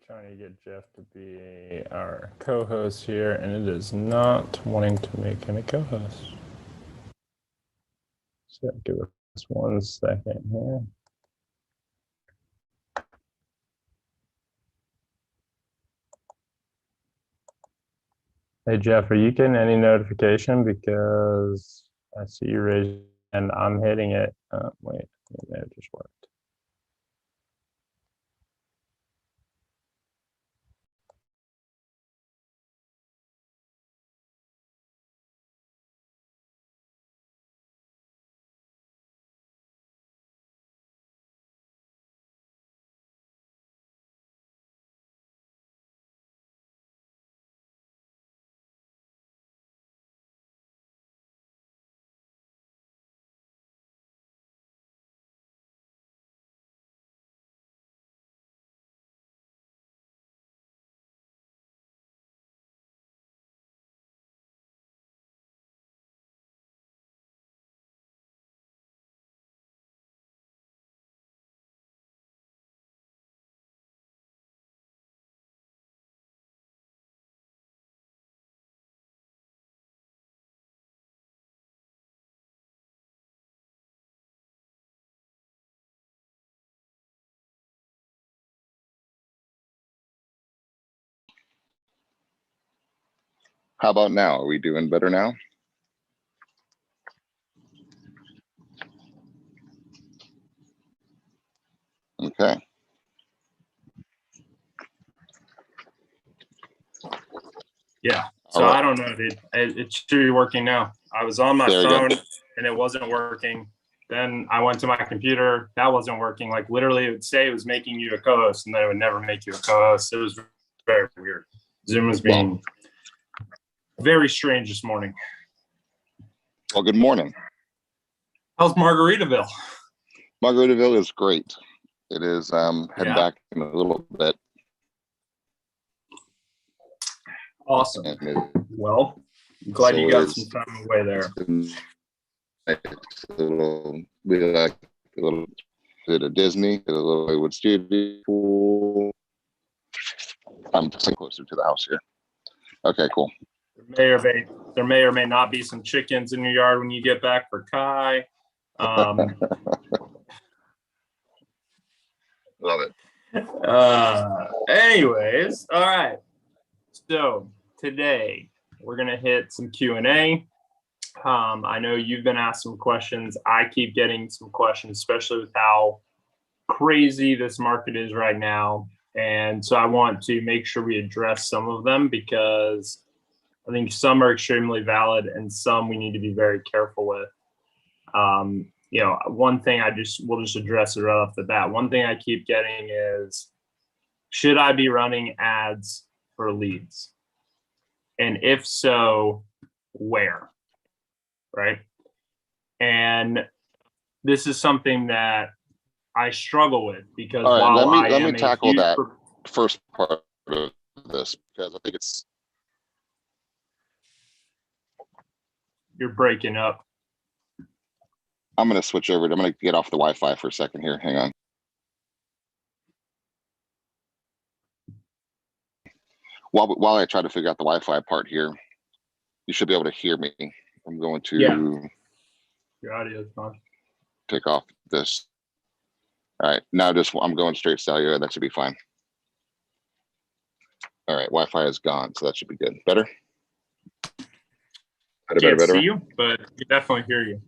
trying to get Jeff to be our co-host here, and it is not wanting to make him a co-host. So give us 1 second here. Hey Jeff, are you getting any notification? Because I see you raised and I'm hitting it. Wait, it just worked. How about now? Are we doing better now? Okay. Yeah. So right. I don't know, dude. It should be working now. I was on my phone and it wasn't working. Then I went to my computer. That wasn't working. Like literally it would say it was making you a co-host and then it would never make you a co-host. It was very weird. Zoom was being very strange this morning. Well, good morning. How's Margaritaville? Margaritaville is great. It is heading back in a little bit. Awesome. Well, I'm glad you got some time away there. We like a little bit of Disney, a little Hollywood Studio pool. I'm just closer to the house here. Okay, cool. There may or may not be some chickens in your yard when you get back for Kai. Love it. Anyways, all right. So today we're gonna hit some Q&A. I know you've been asked some questions. I keep getting some questions, especially with how crazy this market is right now. And so I want to make sure we address some of them because I think some are extremely valid and some we need to be very careful with. You know, one thing we'll just address it right off the bat. One thing I keep getting is, should I be running ads for leads? And if so, where? Right? And this is something that I struggle with because let me tackle that first part of this because I think you're breaking up. I'm going to switch over. I'm going to get off the Wi-Fi for a second here. Hang on. While I try to figure out the Wi-Fi part here, you should be able to hear me. I'm going to your audio is fine. Take off this. All right, now I'm going straight cellular. That should be fine. All right, Wi-Fi is gone, so that should be good. Better? Can't see you, but we definitely hear you.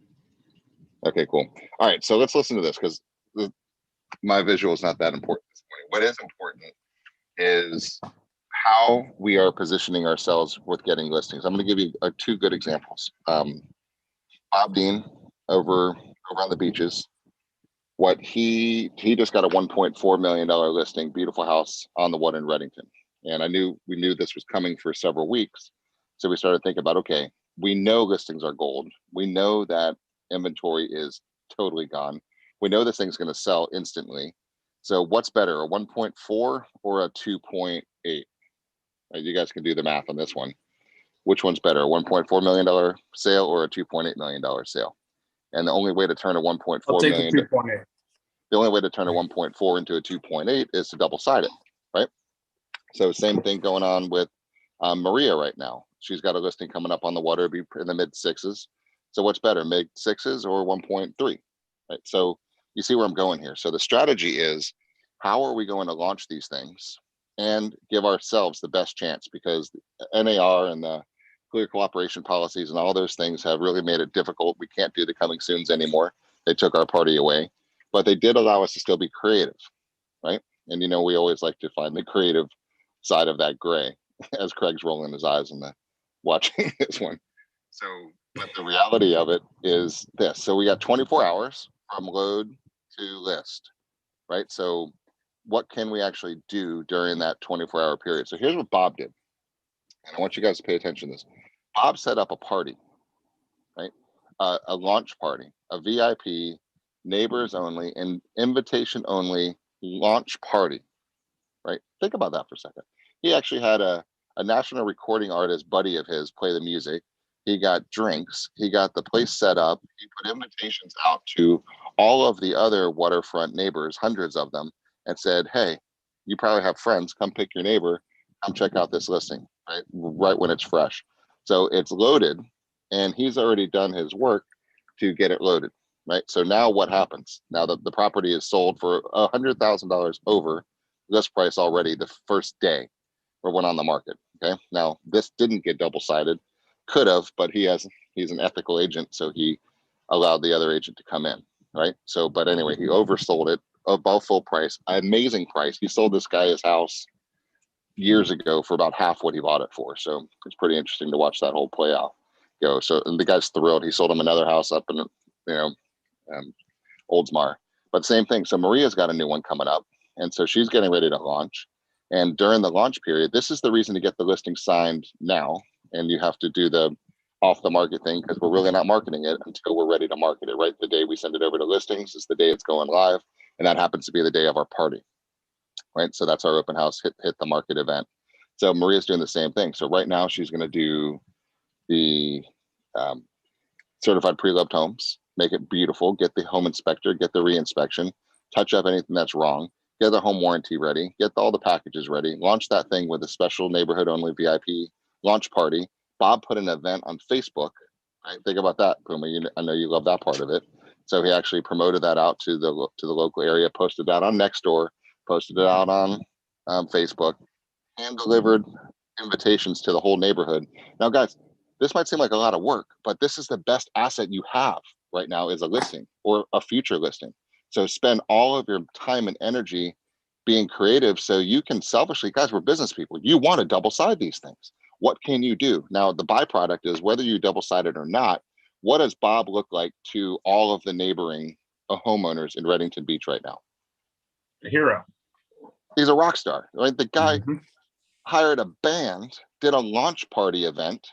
Okay, cool. All right, so let's listen to this because my visual is not that important this morning. What is important is how we are positioning ourselves with getting listings. I'm going to give you 2 good examples. Bob Dean over on the beaches. What he just got a $1.4 million listing, beautiful house on the one in Reddington. And we knew this was coming for several weeks. So we started thinking about, okay, we know listings are gold. We know that inventory is totally gone. We know this thing's going to sell instantly. So what's better, a 1.4 or a 2.8? You guys can do the math on this one. Which one's better, a $1.4 million sale or a $2.8 million sale? And the only way to turn a 1.4 million, the only way to turn a 1.4 into a 2.8 is to double side it, right? So same thing going on with Maria right now. She's got a listing coming up on the water, be in the mid sixes. So what's better, mid sixes or 1.3? Right. So you see where I'm going here. So the strategy is, how are we going to launch these things and give ourselves the best chance? Because NAR and the clear cooperation policies and all those things have really made it difficult. We can't do the coming soons anymore. They took our party away, but they did allow us to still be creative, right? And we always like to find the creative side of that gray as Craig's rolling his eyes and watching this one. So, but the reality of it is this. So we got 24 hours from load to list, right? So what can we actually do during that 24-hour period? So here's what Bob did. And I want you guys to pay attention to this. Bob set up a party, right? A launch party, a VIP, neighbors only, and invitation only launch party, right? Think about that for a second. He actually had a national recording artist buddy of his play the music. He got drinks. He got the place set up. He put invitations out to all of the other waterfront neighbors, hundreds of them, and said, hey, you probably have friends. Come pick your neighbor. Come check out this listing, right? Right when it's fresh. So it's loaded, and he's already done his work to get it loaded, right? So now what happens? Now that the property is sold for $100,000 over list price already the first day or went on the market. Okay. Now this didn't get double-sided, could have, but he's an ethical agent, so he allowed the other agent to come in, right? So, but anyway, he oversold it above full price, amazing price. He sold this guy his house years ago for about half what he bought it for. So it's pretty interesting to watch that whole play out go. So, and the guy's thrilled. He sold him another house up in Oldsmar, but same thing. So Maria's got a new one coming up, and so she's getting ready to launch. And during the launch period, this is the reason to get the listing signed now. And you have to do the off the market thing, because we're really not marketing it until we're ready to market it, right? The day we send it over to listings is the day it's going live. And that happens to be the day of our party, right? So that's our open house hit the market event. So Maria's doing the same thing. So right now she's going to do the certified pre-loved homes, make it beautiful, get the home inspector, get the re-inspection, touch up anything that's wrong, get the home warranty ready, get all the packages ready, launch that thing with a special neighborhood only VIP launch party. Bob put an event on Facebook, right? Think about that, Puma. I know you love that part of it. So he actually promoted that out to the local area, posted that on Nextdoor, posted it out on Facebook, and delivered invitations to the whole neighborhood. Now, guys, this might seem like a lot of work, but this is the best asset you have right now, is a listing or a future listing. So spend all of your time and energy being creative so you can selfishly, guys, we're business people. You want to double side these things. What can you do? Now, the byproduct is, whether you double side it or not, what does Bob look like to all of the neighboring homeowners in Redington Beach right now? A hero. He's a rock star, right? The guy hired a band, did a launch party event,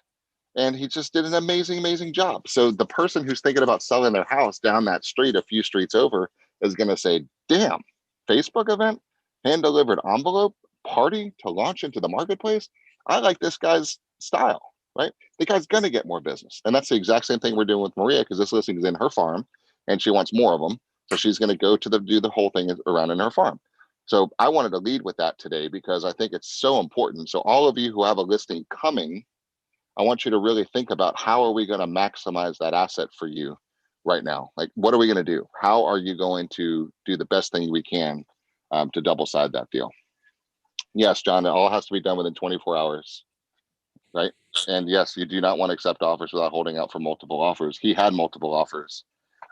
and he just did an amazing job. So the person who's thinking about selling their house down that street, a few streets over, is going to say, damn, Facebook event, hand delivered envelope, party to launch into the marketplace. I like this guy's style, right? The guy's going to get more business. And that's the exact same thing we're doing with Maria, because this listing is in her farm and she wants more of them. So she's going to go to do the whole thing around in her farm. So I wanted to lead with that today because I think it's so important. So all of you who have a listing coming, I want you to really think about, how are we going to maximize that asset for you right now? Like, what are we going to do? How are you going to do the best thing we can to double side that deal? Yes, John, it all has to be done within 24 hours, right? And yes, you do not want to accept offers without holding out for multiple offers. He had multiple offers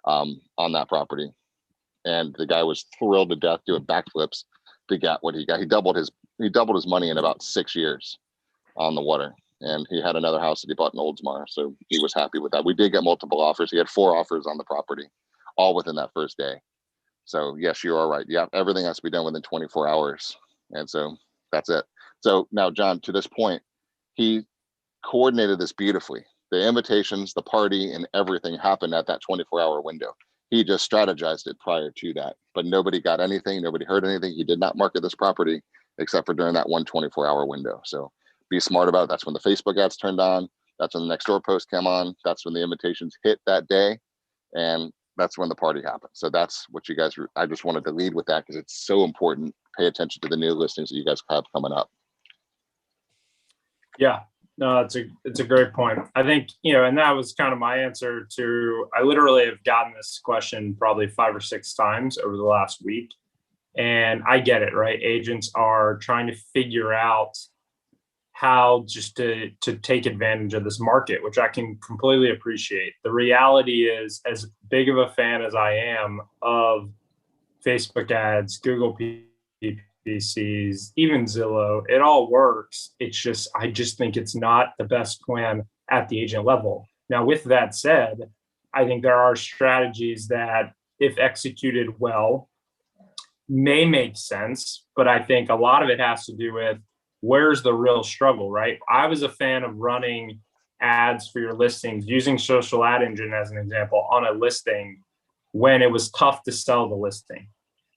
on that property, and the guy was thrilled to death, doing backflips to get what he got. He doubled his money in about 6 years on the water. And he had another house that he bought in Oldsmar, so he was happy with that. We did get multiple offers. He had 4 offers on the property, all within that first day. So yes, you are right. Yeah, everything has to be done within 24 hours. And so that's it. So now, John, to this point, he coordinated this beautifully. The invitations, the party, and everything happened at that 24-hour window. He just strategized it prior to that, but nobody got anything. Nobody heard anything. He did not market this property except for during that 24-hour window. So be smart about it. That's when the Facebook ads turned on. That's when the Nextdoor post came on. That's when the invitations hit that day. And that's when the party happened. So that's what you guys, I just wanted to lead with that because it's so important. Pay attention to the new listings that you guys have coming up. Yeah, no, it's a great point. I think, and that was kind of my answer to, I literally have gotten this question probably 5 or 6 times over the last week. And I get it, right? Agents are trying to figure out how just to take advantage of this market, which I can completely appreciate. The reality is, as big of a fan as I am of Facebook ads, Google PPCs, even Zillow, it all works. It's just, I just think it's not the best plan at the agent level. Now, with that said, I think there are strategies that, if executed well, may make sense, but I think a lot of it has to do with where's the real struggle, right? I was a fan of running ads for your listings, using social ad engine as an example on a listing when it was tough to sell the listing.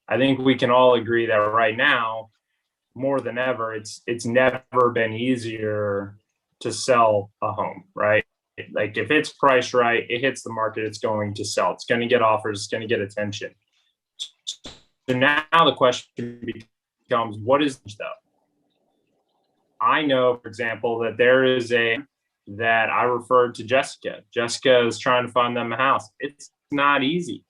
I think we can all agree that right now, more than ever, it's never been easier to sell a home, right? Like if it's priced right, it hits the market, it's going to sell. It's going to get offers, it's going to get attention. So now the question becomes, what is though? I know, for example, that there is that I referred to Jessica. Jessica is trying to find them a house. It's not easy.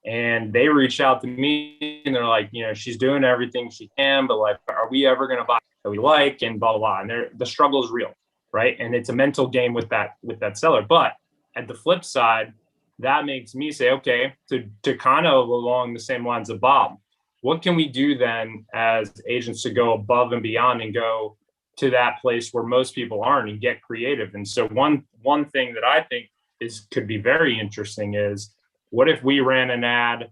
And they reached out to me and they're like, she's doing everything she can, but like, are we ever going to buy that we like, and blah, blah, blah. And the struggle is real, right? And it's a mental game with that seller. But at the flip side, that makes me say, okay, to kind of along the same lines of Bob, what can we do then as agents to go above and beyond and go to that place where most people aren't and get creative? And so one thing that I think could be very interesting is, what if we ran an ad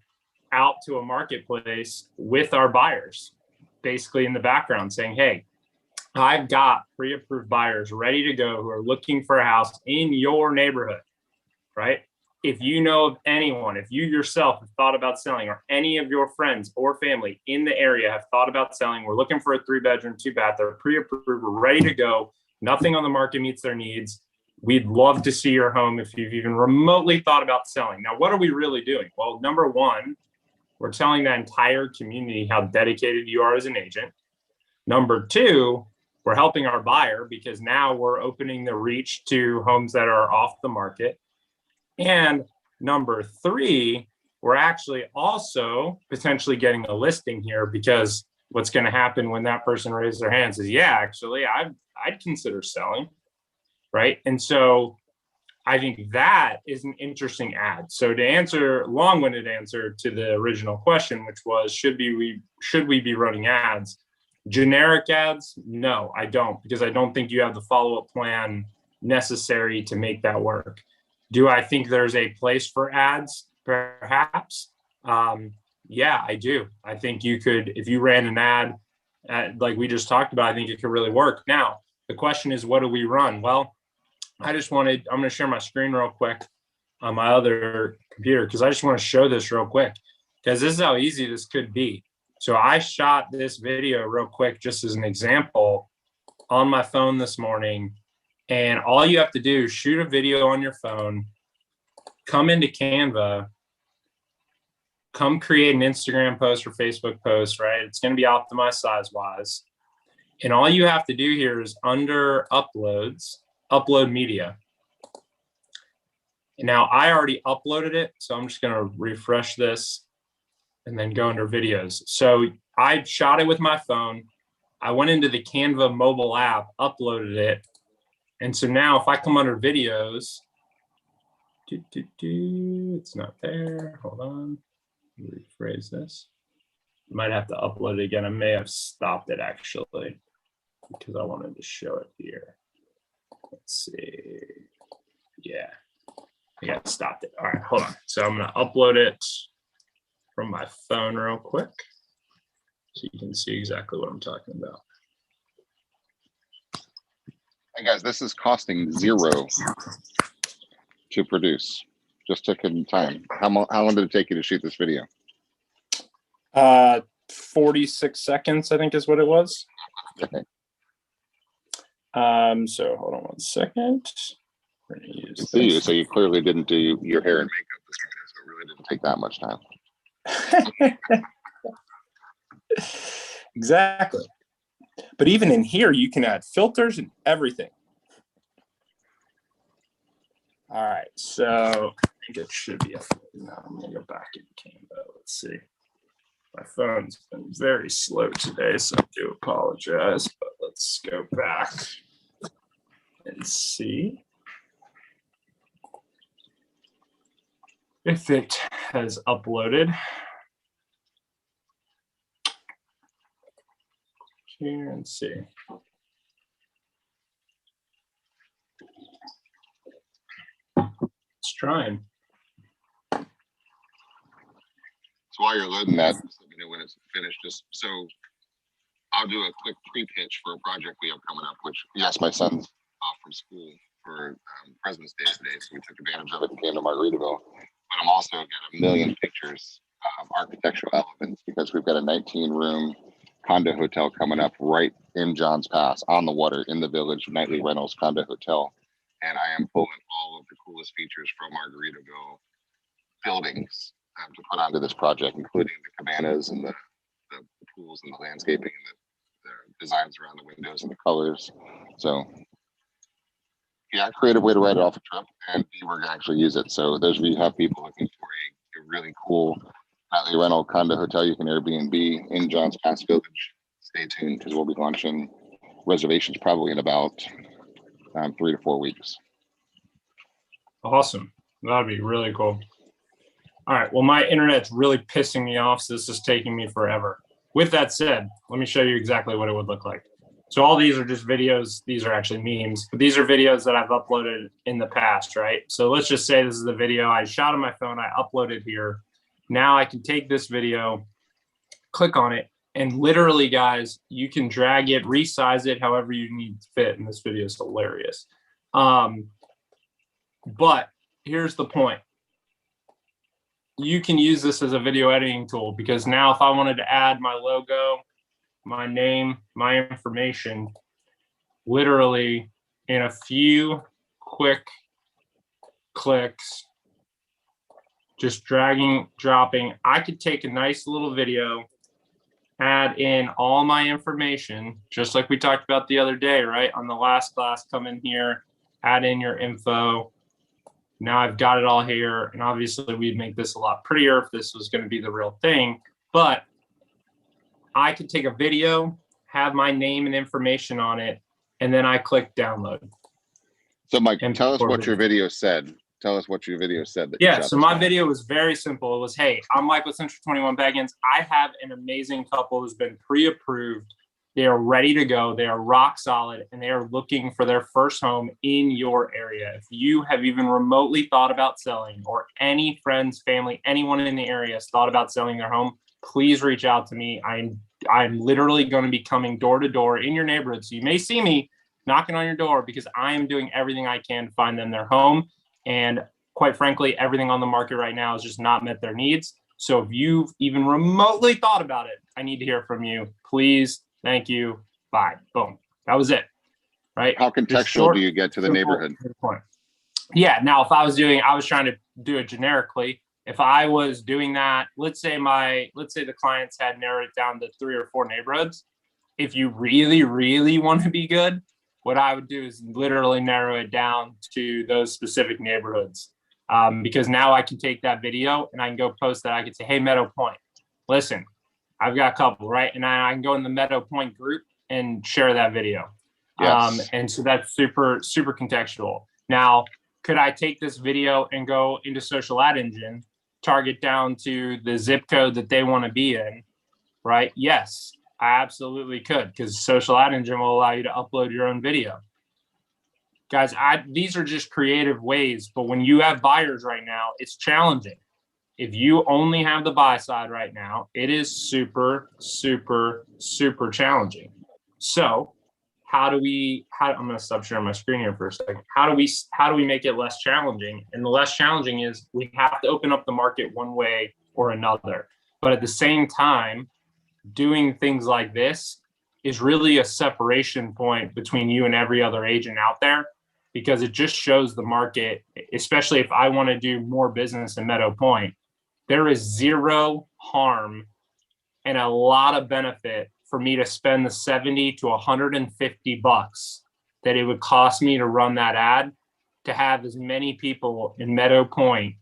out to a marketplace with our buyers, basically in the background saying, hey, I've got pre-approved buyers ready to go who are looking for a house in your neighborhood, right? If you know of anyone, if you yourself have thought about selling, or any of your friends or family in the area have thought about selling, we're looking for a 3-bedroom, 2-bath, they're pre-approved, we're ready to go, nothing on the market meets their needs. We'd love to see your home if you've even remotely thought about selling. Now, what are we really doing? Well, number one, we're telling that entire community how dedicated you are as an agent. Number two, we're helping our buyer because now we're opening the reach to homes that are off the market. And number three, we're actually also potentially getting a listing here, because what's going to happen when that person raises their hands is, yeah, actually, I'd consider selling, right? And so I think that is an interesting ad. So to answer, long-winded answer to the original question, which was, should we be running ads? Generic ads? No, I don't, because I don't think you have the follow-up plan necessary to make that work. Do I think there's a place for ads? Perhaps. Yeah, I do. I think you could, if you ran an ad, like we just talked about, I think it could really work. Now, the question is, what do we run? Well, I'm going to share my screen real quick on my other computer, because I just want to show this real quick, because this is how easy this could be. So I shot this video real quick, just as an example, on my phone this morning. And all you have to do is shoot a video on your phone, come into Canva, come create an Instagram post or Facebook post, right? It's going to be optimized size-wise. And all you have to do here is, under uploads, upload media. And now I already uploaded it, so I'm just going to refresh this and then go under videos. So I shot it with my phone. I went into the Canva mobile app, uploaded it. And so now if I come under videos, it's not there. Hold on. Rephrase this. I might have to upload it again. I may have stopped it actually, because I wanted to show it here. Let's see. Yeah, I got stopped it. All right, hold on. So I'm gonna upload it from my phone real quick, so you can see exactly what I'm talking about. Hey guys, this is costing $0 to produce. Just took time. How long did it take you to shoot this video? 46 seconds, I think is what it was. Okay. So hold on one second. We're gonna use see you, so you clearly didn't do your hair and makeup this morning, so it really didn't take that much time. Exactly. But even in here, you can add filters and everything. All right, so I think it should be up now. I'm gonna go back in Canva. Let's see. My phone's been very slow today, so I do apologize, but let's go back and see if it has uploaded. Here and see. It's trying. So while you're loading that, just let me know when it's finished. Just so I'll do a quick pre-pitch for a project we have coming up, which yes, my son's off from school for President's Day today, so we took advantage of it and came to Margaritaville. But I'm also got a million pictures of architectural elements because we've got a 19-room condo hotel coming up right in Johns Pass on the water in the village, Nightly Rentals Condo Hotel. And I am pulling all of the coolest features from Margaritaville buildings to put onto this project, including the cabanas and the pools and the landscaping and the designs around the windows and the colors. So yeah, creative way to write it off a trip, and B, we're gonna actually use it. So those of you who have people looking for a really cool nightly rental condo hotel you can Airbnb in Johns Pass Village, stay tuned because we'll be launching reservations probably in about 3 to 4 weeks. Awesome. That'd be really cool. All right. Well, my internet's really pissing me off, so this is taking me forever. With that said, let me show you exactly what it would look like. So all these are just videos. These are actually memes, but these are videos that I've uploaded in the past, right? So let's just say this is the video I shot on my phone. I uploaded here. Now I can take this video, click on it, and literally, guys, you can drag it, resize it however you need to fit. And this video is hilarious. But here's the point. You can use this as a video editing tool because now if I wanted to add my logo, my name, my information, literally in a few quick clicks, just dragging, dropping, I could take a nice little video, add in all my information, just like we talked about the other day, right? On the last class, come in here, add in your info. Now I've got it all here. And obviously we'd make this a lot prettier if this was going to be the real thing, but I could take a video, have my name and information on it, and then I click download. So Mike, tell us what your video said. Tell us what your video said. Yeah, so my video was very simple. It was, hey, I'm Mike with Central 21 Baggins. I have an amazing couple who's been pre-approved. They are ready to go. They are rock solid, and they are looking for their first home in your area. If you have even remotely thought about selling, or any friends, family, anyone in the area has thought about selling their home, please reach out to me. I'm literally going to be coming door to door in your neighborhood. So you may see me knocking on your door because I am doing everything I can to find them their home. And quite frankly, everything on the market right now has just not met their needs. So if you've even remotely thought about it, I need to hear from you. Please. Thank you. Bye. Boom. That was it. Right. How contextual do you get to the neighborhood? Yeah. Now, if I was trying to do it generically. If I was doing that, let's say the clients had narrowed it down to 3 or 4 neighborhoods. If you really, really want to be good, what I would do is literally narrow it down to those specific neighborhoods. Because now I can take that video and I can go post that. I can say, hey, Meadow Point, listen, I've got a couple, right? And I can go in the Meadow Point group and share that video. Yes. And so that's super, super contextual. Now, could I take this video and go into Social Ad Engine, target down to the zip code that they want to be in, right? Yes, I absolutely could, because Social Ad Engine will allow you to upload your own video. Guys, these are just creative ways, but when you have buyers right now, it's challenging. If you only have the buy side right now, it is super, super, super challenging. So I'm going to stop sharing my screen here for a second. How do we make it less challenging? And the less challenging is we have to open up the market one way or another. But at the same time, doing things like this is really a separation point between you and every other agent out there, because it just shows the market, especially if I want to do more business in Meadow Point, there is zero harm and a lot of benefit for me to spend the 70 to 150 bucks that it would cost me to run that ad to have as many people in Meadow Point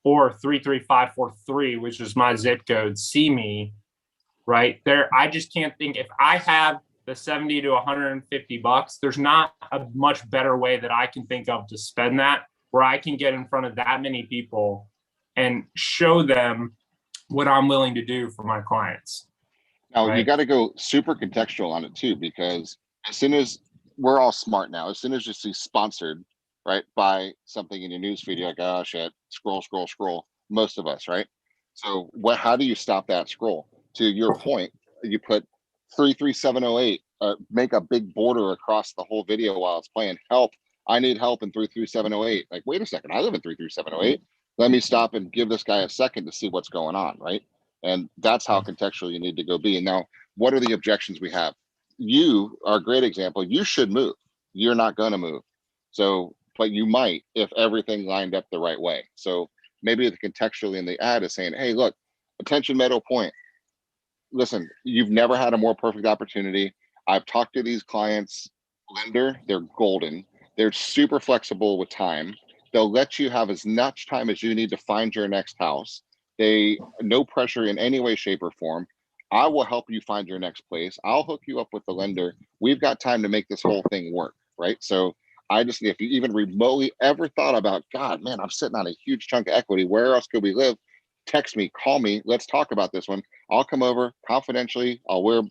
or 33543, which is my zip code, see me right there. I just can't think, if I have the 70 to 150 bucks, there's not a much better way that I can think of to spend that, where I can get in front of that many people and show them what I'm willing to do for my clients. Now, Right. you got to go super contextual on it too, because as soon as we're all smart now, as soon as you see sponsored, right, by something in your news feed, you're like, oh shit, scroll, scroll, scroll. Most of us, right? So how do you stop that scroll? To your point, you put 33708, make a big border across the whole video while it's playing. Help, I need help in 33708. Like, wait a second, I live in 33708. Let me stop and give this guy a second to see what's going on, right? And that's how contextual you need to go be. And now, what are the objections we have? You are a great example. You should move. You're not going to move. So, but you might if everything lined up the right way. So maybe the contextually in the ad is saying, hey, look, attention Meadow Point. Listen, you've never had a more perfect opportunity. I've talked to these clients, lender, they're golden. They're super flexible with time. They'll let you have as much time as you need to find your next house. They no pressure in any way, shape, or form. I will help you find your next place. I'll hook you up with the lender. We've got time to make this whole thing work, right? So I just, if you even remotely ever thought about, God, man, I'm sitting on a huge chunk of equity. Where else could we live? Text me, call me. Let's talk about this one. I'll come over confidentially. I'll wear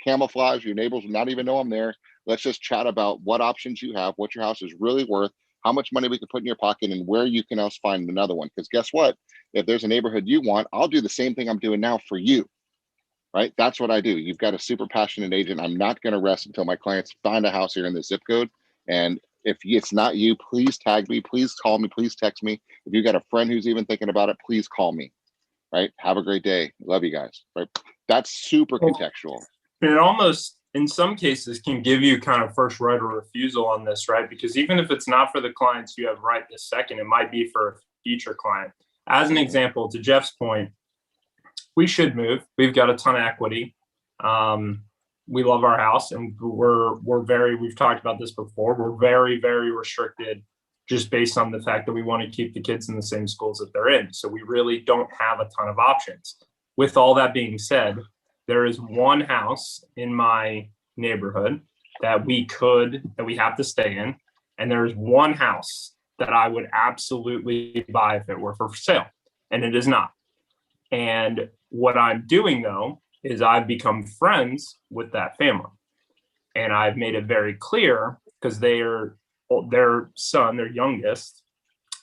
camouflage. Your neighbors will not even know I'm there. Let's just chat about what options you have, what your house is really worth, how much money we can put in your pocket, and where you can else find another one. Because guess what? If there's a neighborhood you want, I'll do the same thing I'm doing now for you. Right? That's what I do. You've got a super passionate agent. I'm not going to rest until my clients find a house here in the zip code. And if it's not you, please tag me, please call me, please text me. If you got a friend who's even thinking about it, please call me. Right? Have a great day. Love you guys. Right? That's super contextual. It almost, in some cases, can give you kind of first right of refusal on this, right? Because even if it's not for the clients you have right this second, it might be for a future client. As an example, to Jeff's point, we should move. We've got a ton of equity. We love our house, and we've talked about this before. We're very, very restricted just based on the fact that we want to keep the kids in the same schools that they're in. So we really don't have a ton of options. With all that being said, there is one house in my neighborhood that we have to stay in. And there's one house that I would absolutely buy if it were for sale. And it is not. And what I'm doing though, is I've become friends with that family. And I've made it very clear, because their son, their youngest,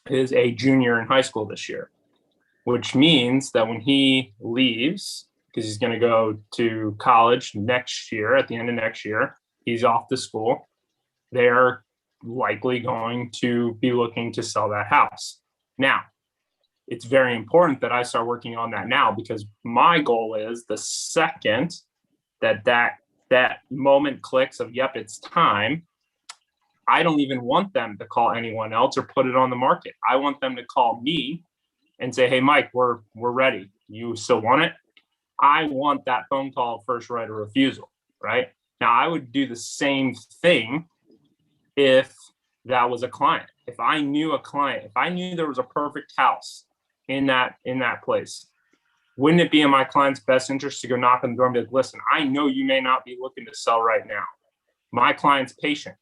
is a junior in high school this year, which means that when he leaves, because he's going to go to college next year, at the end of next year, he's off to school, they're likely going to be looking to sell that house. Now, it's very important that I start working on that now, because my goal is the second that moment clicks of, yep, it's time, I don't even want them to call anyone else or put it on the market. I want them to call me and say, hey, Mike, we're ready. You still want it? I want that phone call first right of refusal, right? Now, I would do the same thing if that was a client. If I knew there was a perfect house in that place, wouldn't it be in my client's best interest to go knock on the door and be like, listen, I know you may not be looking to sell right now. My client's patient.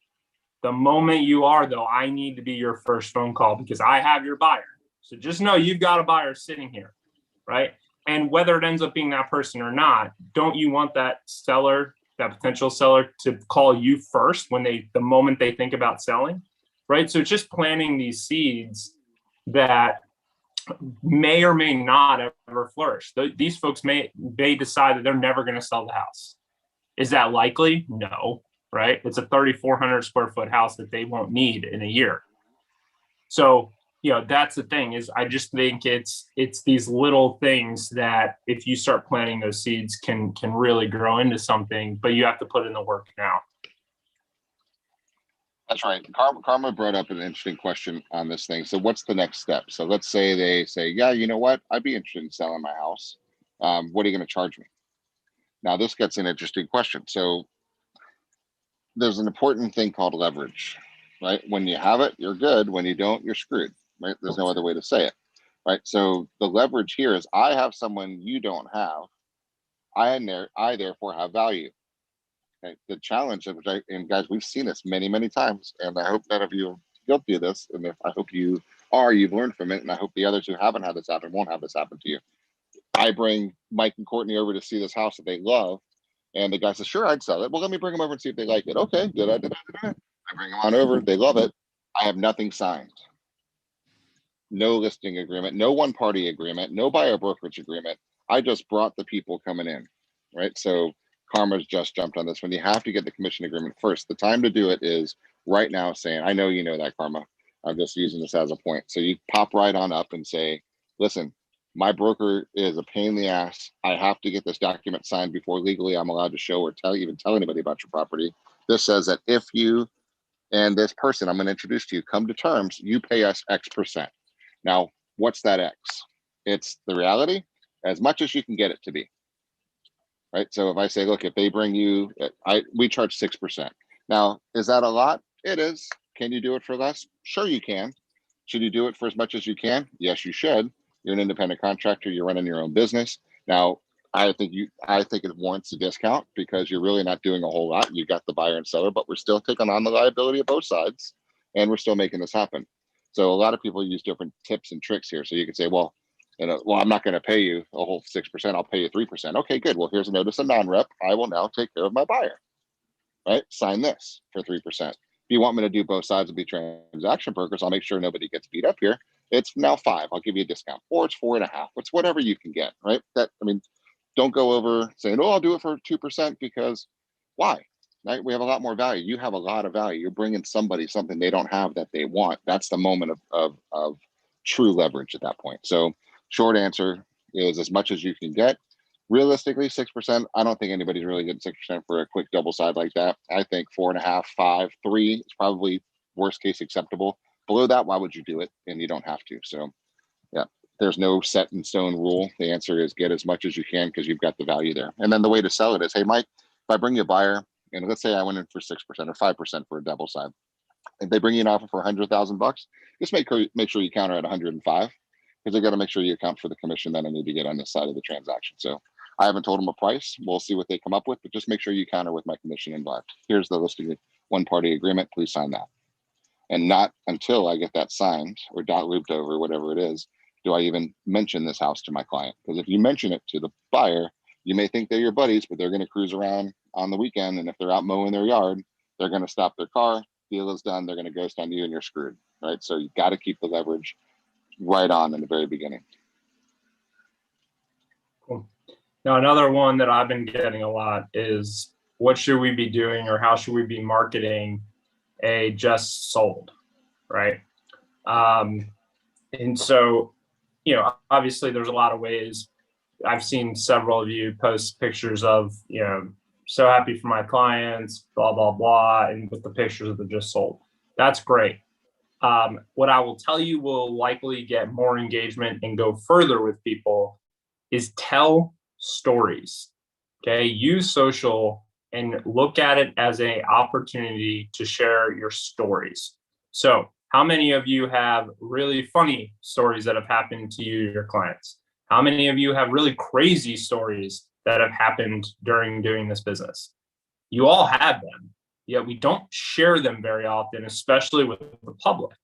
The moment you are, though, I need to be your first phone call because I have your buyer. So just know you've got a buyer sitting here, right? And whether it ends up being that person or not, don't you want that seller, that potential seller, to call you first the moment they think about selling, right? So it's just planting these seeds that may or may not ever flourish. These folks may decide that they're never going to sell the house. Is that likely? No, right? It's a 3,400 square foot house that they won't need in a year. So, that's the thing, is I just think it's these little things that if you start planting those seeds can really grow into something, but you have to put in the work now. That's right. Karma brought up an interesting question on this thing. So what's the next step? So let's say they say, yeah, you know what? I'd be interested in selling my house. What are you going to charge me? Now this gets an interesting question. So there's an important thing called leverage, right? When you have it, you're good. When you don't, you're screwed, right? There's no other way to say it, right? So the leverage here is I have someone you don't have. I therefore have value. Okay? The challenge, and guys, we've seen this many, many times, and I hope none of you are guilty of this. And if I hope you are, you've learned from it, and I hope the others who haven't had this happen won't have this happen to you. I bring Mike and Courtney over to see this house that they love, and the guy says, "Sure, I'd sell it." Well, let me bring them over and see if they like it. Okay, did I? I bring them on over. They love it. I have nothing signed. No listing agreement, no one party agreement, no buyer brokerage agreement. I just brought the people coming in, right? So Karma's just jumped on this one. You have to get the commission agreement first. The time to do it is right now, saying, I know you know that, Karma. I'm just using this as a point. So you pop right on up and say, listen, my broker is a pain in the ass. I have to get this document signed before legally I'm allowed to show or even tell anybody about your property. This says that if you and this person I'm going to introduce to you come to terms, you pay us X%. Now, what's that X? It's the reality, as much as you can get it to be, right? So if I say, look, if they bring you, we charge 6%. Now, is that a lot? It is. Can you do it for less? Sure you can. Should you do it for as much as you can? Yes, you should. You're an independent contractor. You're running your own business. Now, I think it warrants a discount because you're really not doing a whole lot. You got the buyer and seller, but we're still taking on the liability of both sides, and we're still making this happen. So a lot of people use different tips and tricks here. So you can say, well, I'm not going to pay you a whole 6%. I'll pay you 3%. Okay, good. Well, here's a notice of non-rep. I will now take care of my buyer, right? Sign this for 3%. If you want me to do both sides and be transaction brokers, I'll make sure nobody gets beat up here. It's now 5. I'll give you a discount, or it's 4.5. It's whatever you can get, right? Don't go over saying, oh, I'll do it for 2% because why? Right? We have a lot more value. You have a lot of value. You're bringing somebody something they don't have that they want. That's the moment of true leverage at that point. So short answer is as much as you can get. Realistically, 6%, I don't think anybody's really getting 6% for a quick double side like that. I think 4.5, 5, 3 is probably worst case acceptable. Below that, why would you do it? And you don't have to. So yeah, there's no set in stone rule. The answer is get as much as you can because you've got the value there. And then the way to sell it is, hey, Mike, if I bring you a buyer, and let's say I went in for 6% or 5% for a double side, if they bring you an offer for $100,000, just make sure you counter at 105 because they got to make sure you account for the commission that I need to get on this side of the transaction. So I haven't told them a price. We'll see what they come up with, but just make sure you counter with my commission involved. Here's the listing one party agreement. Please sign that. And not until I get that signed or dot looped over, whatever it is, do I even mention this house to my client. Because if you mention it to the buyer, you may think they're your buddies, but they're going to cruise around on the weekend. And if they're out mowing their yard, they're going to stop their car. Deal is done. They're going to ghost on you and you're screwed, right? So you got to keep the leverage right on in the very beginning. Cool. Now, another one that I've been getting a lot is what should we be doing or how should we be marketing a just sold, right? And so, obviously there's a lot of ways. I've seen several of you post pictures of, so happy for my clients, blah, blah, blah, and with the pictures of the just sold. That's great. What I will tell you will likely get more engagement and go further with people is tell stories, okay? Use social and look at it as an opportunity to share your stories. So how many of you have really funny stories that have happened to you, your clients? How many of you have really crazy stories that have happened during doing this business? You all have them, yet we don't share them very often, especially with the public.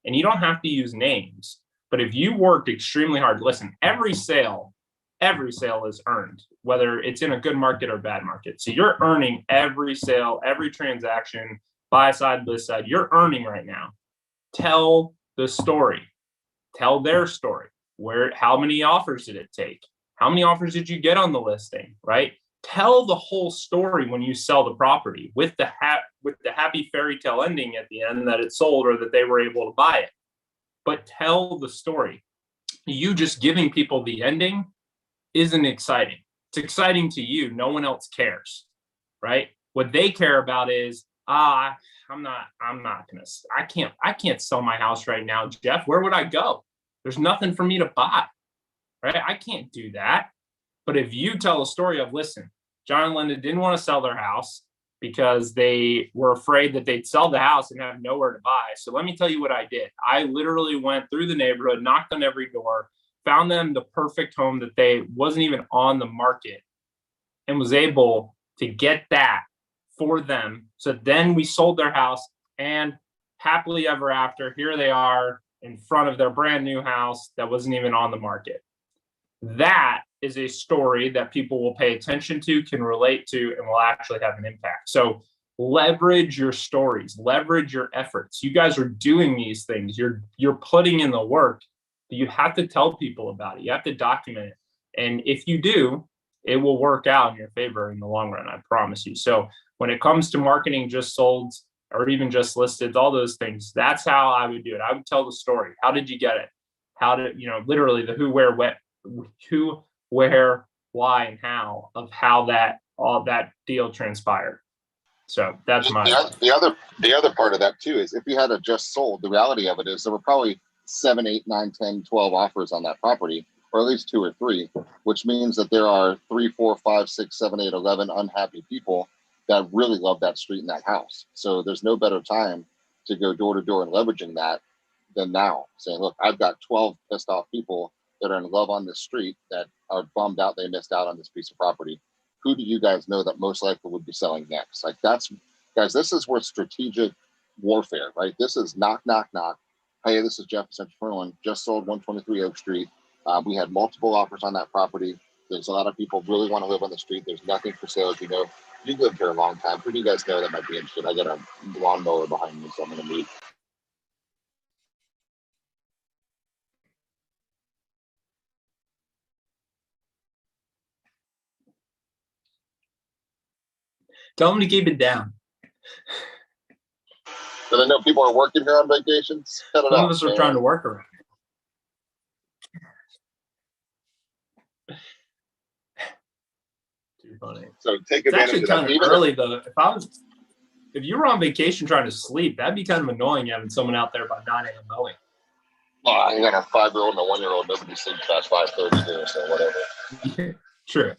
And you don't have to use names, but if you worked extremely hard, listen, every sale is earned, whether it's in a good market or bad market. So you're earning every sale, every transaction, buy side, list side, you're earning right now. Tell the story, tell their story. How many offers did it take? How many offers did you get on the listing, right? Tell the whole story when you sell the property with the happy fairy tale ending at the end that it sold or that they were able to buy it. But tell the story. You just giving people the ending isn't exciting. It's exciting to you. No one else cares, right? What they care about is, I can't sell my house right now, Jeff. Where would I go? There's nothing for me to buy, right? I can't do that. But if you tell a story of, listen, John and Linda didn't want to sell their house because they were afraid that they'd sell the house and have nowhere to buy. So let me tell you what I did. I literally went through the neighborhood, knocked on every door, found them the perfect home that they wasn't even on the market, and was able to get that for them. So then we sold their house, and happily ever after, here they are in front of their brand new house that wasn't even on the market. That is a story that people will pay attention to, can relate to, and will actually have an impact. So leverage your stories, leverage your efforts. You guys are doing these things. You're putting in the work. You have to tell people about it. You have to document it. And if you do, it will work out in your favor in the long run, I promise you. So when it comes to marketing just sold or even just listed, all those things, that's how I would do it. I would tell the story. How did you get it? How did, literally the who, where, why, and how of how all that deal transpired. So that's the other part of that too is if you had a just sold, the reality of it is there were probably 7, 8, 9, 10, 12 offers on that property, or at least 2 or 3, which means that there are 3, 4, 5, 6, 7, 8, 11 unhappy people that really love that street and that house. So there's no better time to go door to door and leveraging that than now, saying, look, I've got 12 pissed off people that are in love on this street that are bummed out they missed out on this piece of property. Who do you guys know that most likely would be selling next? Like guys, this is where strategic warfare, right? This is knock, knock, knock. Hey, this is Jeff Central Furlan, just sold 123 Oak Street. We had multiple offers on that property. There's a lot of people really want to live on the street. There's nothing for sale. You've lived here a long time. Who do you guys know that might be interested? I got a lawnmower behind me, so I'm going to meet. Tell them to keep it down. Do they know people are working here on vacations? Some of us are trying to work around it. Too funny. So take advantage of that. It's actually kind of early though. If you were on vacation trying to sleep, that'd be kind of annoying having someone out there by 9 a.m. mowing. Oh, I got a 5-year-old and a 1-year-old. Nobody sleeps past 5:30 here, so whatever. True.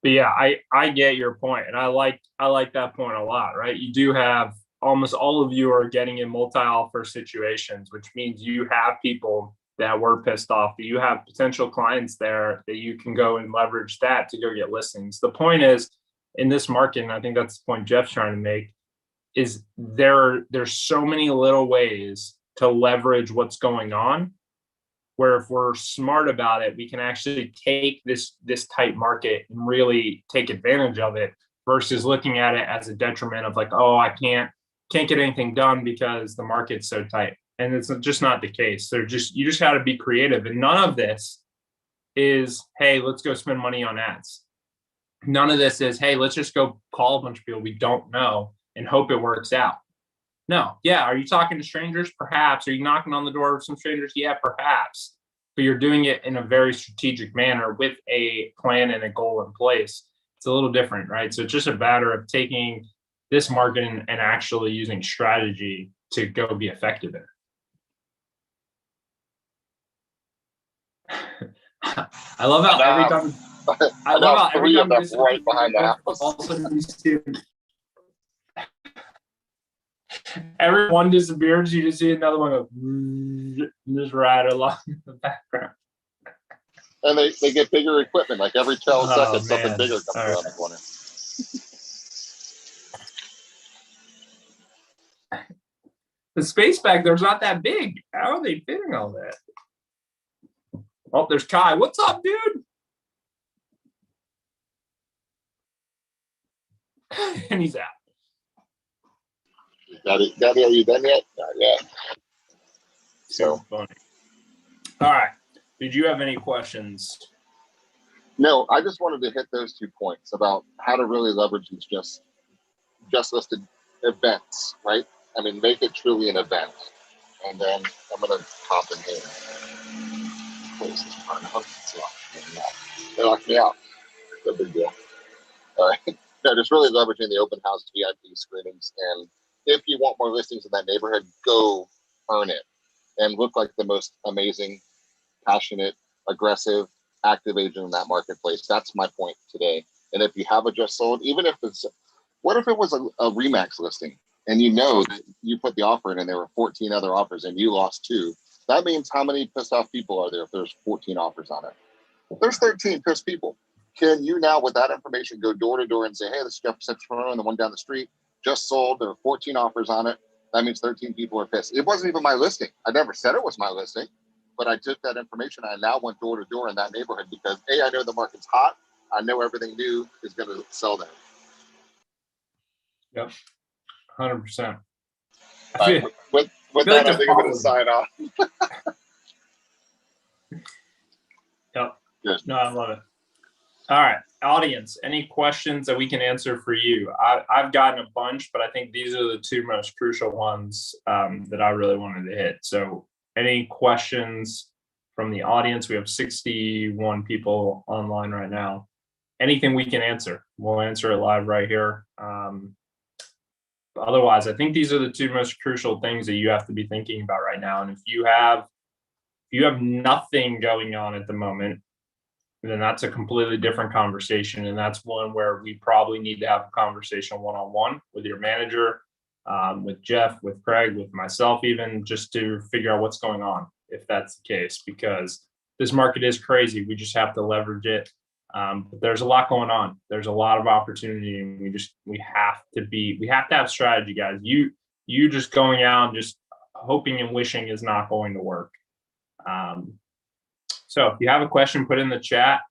But yeah, I get your point, and I like that point a lot, right? You do have almost all of you are getting in multi-offer situations, which means you have people that were pissed off, that you have potential clients there that you can go and leverage that to go get listings. The point is, in this market, and I think that's the point Jeff's trying to make, is there's so many little ways to leverage what's going on, where if we're smart about it, we can actually take this tight market and really take advantage of it versus looking at it as a detriment of like, oh, I can't get anything done because the market's so tight. And it's just not the case. You just got to be creative. And none of this is, hey, let's go spend money on ads. None of this is, hey, let's just go call a bunch of people we don't know and hope it works out. No. Yeah. Are you talking to strangers? Perhaps. Are you knocking on the door of some strangers? Yeah, perhaps. But you're doing it in a very strategic manner with a plan and a goal in place. It's a little different, right? So it's just a matter of taking this market and actually using strategy to go be effective in it. I love how every time this right behind the house. Everyone disappears, you just see another one go just right along in the background. And they get bigger equipment, like every 12 seconds something bigger comes around the corner. The space back there's not that big. How are they fitting all that? Oh, there's Kai. What's up, dude? And he's out. Daddy, are you done yet? Not yet. So funny. All right. Did you have any questions? No, I just wanted to hit those 2 points about how to really leverage these just listed events, right? I mean, make it truly an event. And then I'm going to hop in here. Close this part out. They locked me out. No big deal. All right. No, just really leveraging the open house VIP screenings. And if you want more listings in that neighborhood, go earn it and look like the most amazing, passionate, aggressive, active agent in that marketplace. That's my point today. And if you have a just sold, even if it's, what if it was a Remax listing and you know that you put the offer in and there were 14 other offers and you lost 2? That means how many pissed off people are there if there's 14 offers on it? There's 13 pissed people. Can you now, with that information, go door to door and say, hey, this is Jeff Citron and the one down the street just sold. There are 14 offers on it. That means 13 people are pissed. It wasn't even my listing. I never said it was my listing, but I took that information. I now went door to door in that neighborhood because A, I know the market's hot. I know everything new is going to sell there. Yep. 100%. With that, like I think I'm going to sign off. Yep. Good. No, I love it. All right, audience, any questions that we can answer for you? I've gotten a bunch, but I think these are the 2 most crucial ones that I really wanted to hit. So any questions from the audience? We have 61 people online right now. Anything we can answer, we'll answer it live right here. Otherwise, I think these are the 2 most crucial things that you have to be thinking about right now. And if you have nothing going on at the moment, then that's a completely different conversation. And that's one where we probably need to have a conversation one-on-one with your manager, with Jeff, with Craig, with myself, even just to figure out what's going on, if that's the case, because this market is crazy. We just have to leverage it. But there's a lot going on. There's a lot of opportunity, and we have to have strategy, guys. You just going out and just hoping and wishing is not going to work. So if you have a question, put it in the chat.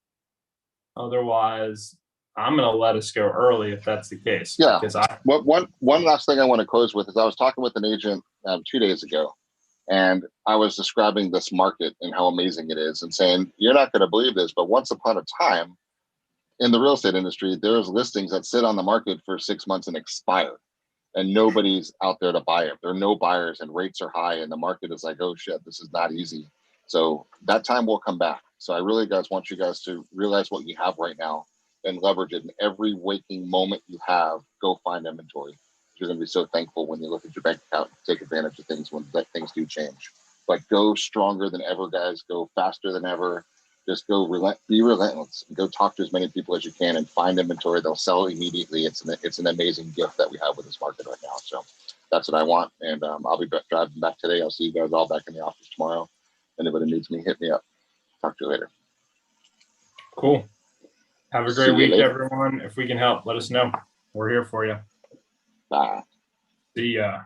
Otherwise, I'm going to let us go early if that's the case. Yeah. One last thing I want to close with is I was talking with an agent 2 days ago, and I was describing this market and how amazing it is and saying, you're not going to believe this, but once upon a time in the real estate industry, there's listings that sit on the market for 6 months and expire, and nobody's out there to buy it. There are no buyers and rates are high, and the market is like, oh shit, this is not easy. So that time will come back. So I really want you guys to realize what you have right now and leverage it in every waking moment you have. Go find inventory. You're going to be so thankful when you look at your bank account and take advantage of things when things do change. But go stronger than ever, guys. Go faster than ever. Just go be relentless. Go talk to as many people as you can and find inventory. They'll sell immediately. It's an amazing gift that we have with this market right now. So that's what I want. And I'll be driving back today. I'll see you guys all back in the office tomorrow. Anybody needs me, hit me up. Talk to you later. Cool. Have a great week, everyone. If we can help, let us know. We're here for you. Bye. See ya.